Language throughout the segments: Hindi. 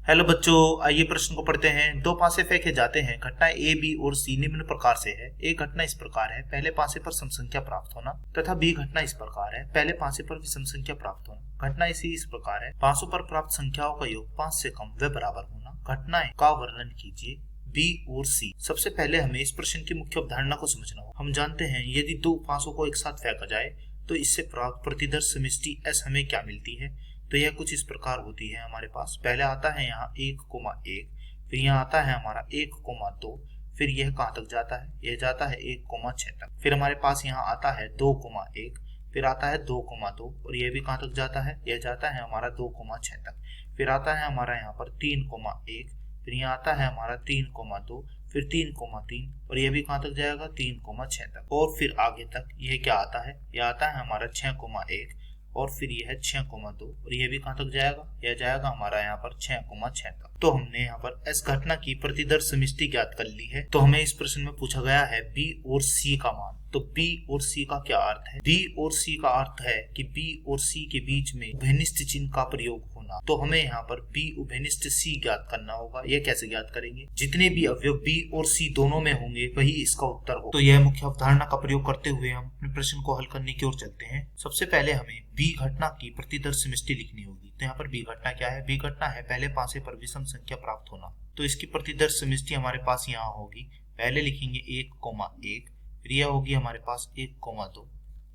हेलो बच्चों, आइए प्रश्न को पढ़ते हैं। दो पासे फेंके जाते हैं, घटना ए बी और सी निम्न प्रकार से है। एक घटना इस प्रकार है, पहले पासे पर सम संख्या प्राप्त होना, तथा बी घटना इस प्रकार है, पहले पासे पर विषम संख्या प्राप्त होना। घटना सी इस प्रकार है, पासों पर प्राप्त संख्याओं का योग 5 से कम व बराबर होना। घटनाएं का वर्णन कीजिए बी और सी। सबसे पहले हमें इस प्रश्न की मुख्य अवधारणा को समझना होगा। हम जानते हैं यदि दो पासों को एक साथ फेंका जाए तो इससे प्राप्त प्रतिदर्श समष्टि एस हमें क्या मिलती है। तो यह कुछ इस प्रकार होती है। हमारे पास पहले आता है यहाँ 1,1, फिर यहाँ आता है हमारा 1,2, फिर यह कहाँ तक जाता है, यह जाता है 1,6 तक। फिर हमारे पास यहाँ आता है 2,1, फिर आता है 2,2 और यह भी कहाँ तक जाता है, यह जाता है हमारा 2,6 तक। फिर आता है हमारा यहाँ पर 3,1, फिर यहाँ आता है हमारा 3,2, फिर 3,3 और यह भी कहाँ तक जाएगा, 3,6 तक। और फिर आगे तक यह क्या आता है, यह आता है हमारा 6,1 और फिर यह है 6,2 और यह भी कहाँ तक जाएगा, यह जाएगा हमारा यहाँ पर 6,6 तक। तो हमने यहाँ पर इस घटना की प्रतिदर्श समष्टि ज्ञात कर ली है। तो हमें इस प्रश्न में पूछा गया है बी और सी का मान। तो बी और सी का क्या अर्थ है, बी और सी का अर्थ है कि बी और सी के बीच में उभयनिष्ठ चिन्ह का प्रयोग होना। तो हमें यहाँ पर बी उभयनिष्ठ सी ज्ञात करना होगा। यह कैसे ज्ञात करेंगे, जितने भी अवयव बी और सी दोनों में होंगे वही इसका उत्तर हो। तो यह मुख्य अवधारणा का प्रयोग करते हुए हम अपने प्रश्न को हल करने की ओर चलते हैं। सबसे पहले हमें बी घटना की प्रतिदर्श समष्टि लिखनी होगी। तो यहाँ पर बी घटना क्या है, बी घटना है पहले पासे पर विषम संख्या प्राप्त होना। तो इसकी प्रतिदर्श समष्टि हमारे पास यहाँ होगी। पहले लिखेंगे 1,1, फिर यह होगी हमारे पास 1,2,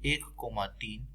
1,3,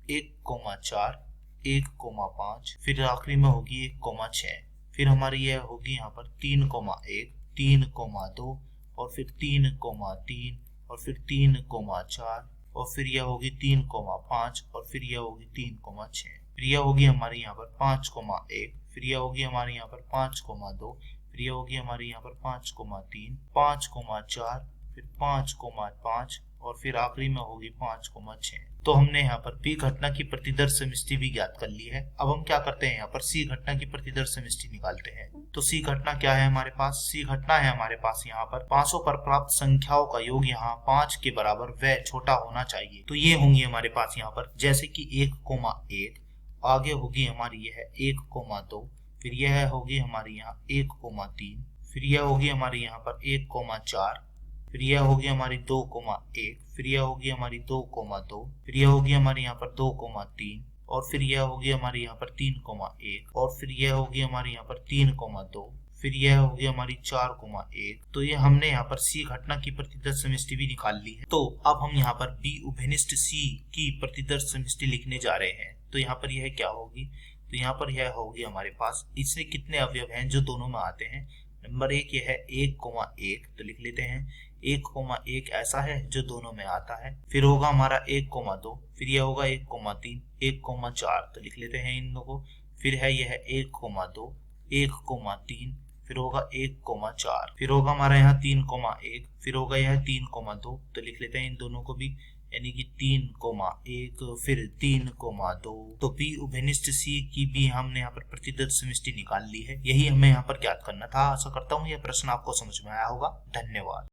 1,4, 1,5, फिर आखिरी में होगी 1,6, फिर हमारी यह होगी यहाँ पर 3,1, 3,2 और फिर 3,3 और फिर 3,4 और फिर यह होगी 3,5 और फिर यह होगी 3,6, फिर यह होगी हमारी यहाँ पर 5,1, फिर यह होगी हमारी यहाँ पर 5,2, फिर यह होगी हमारी यहाँ पर 5,3, 5,4, फिर 5,5 और फिर आखिरी में होगी 5,6। तो हमने यहाँ पर बी घटना की प्रतिदर्श समष्टि भी ज्ञात कर ली है। अब हम क्या करते हैं, यहाँ पर सी घटना की प्रतिदर्श समष्टि निकालते हैं। तो सी घटना क्या है हमारे पास, सी घटना है हमारे पास यहाँ पर पासों पर प्राप्त संख्याओं का योग यहाँ 5 के बराबर व छोटा होना चाहिए। तो ये होंगी हमारे पास यहाँ पर जैसे कि 1,1, आगे होगी हमारी यह 1,2, फिर यह होगी हमारी यहाँ 1,3, फिर यह होगी हमारी यहाँ पर 1,4, फिर यह होगी हमारी 2,1, फिर यह होगी हमारी 2,2, फिर यह होगी हमारी यहाँ पर 2,3 और फिर यह होगी हमारी यहाँ पर 3,1 और फिर यह होगी हमारी यहाँ पर 3,2, फिर यह होगी हमारी 4,1। तो ये हमने यहाँ पर सी घटना की प्रतिदर्श समष्टि भी निकाल ली है। तो अब हम यहाँ पर बी उभयनिष्ठ सी की प्रतिदर्श समष्टि लिखने जा रहे हैं। तो यहाँ पर यह क्या होगी, तो यहाँ पर यह होगी हमारे पास, इसमें कितने अवयव हैं जो दोनों में आते हैं। नंबर 1 यह है 1,1, तो लिख लेते हैं 1,1 ऐसा है जो दोनों में आता है। फिर होगा हमारा 1,2, फिर यह होगा 1,3, 1,4, तो लिख लेते हैं इन दोनों को। फिर है यह 1,2, 1,3, फिर होगा 1,4, फिर होगा हमारा यहाँ 3,1, फिर होगा यह 3,2, तो लिख लेते हैं इन दोनों को भी, यानी कि 3,1 फिर 3,2। तो बी उभयनिष्ठ सी की भी हमने यहाँ पर प्रतिदर्श समष्टि निकाल ली है। यही हमें यहाँ पर ज्ञात करना था। आशा करता हूँ यह प्रश्न आपको समझ में आया होगा। धन्यवाद।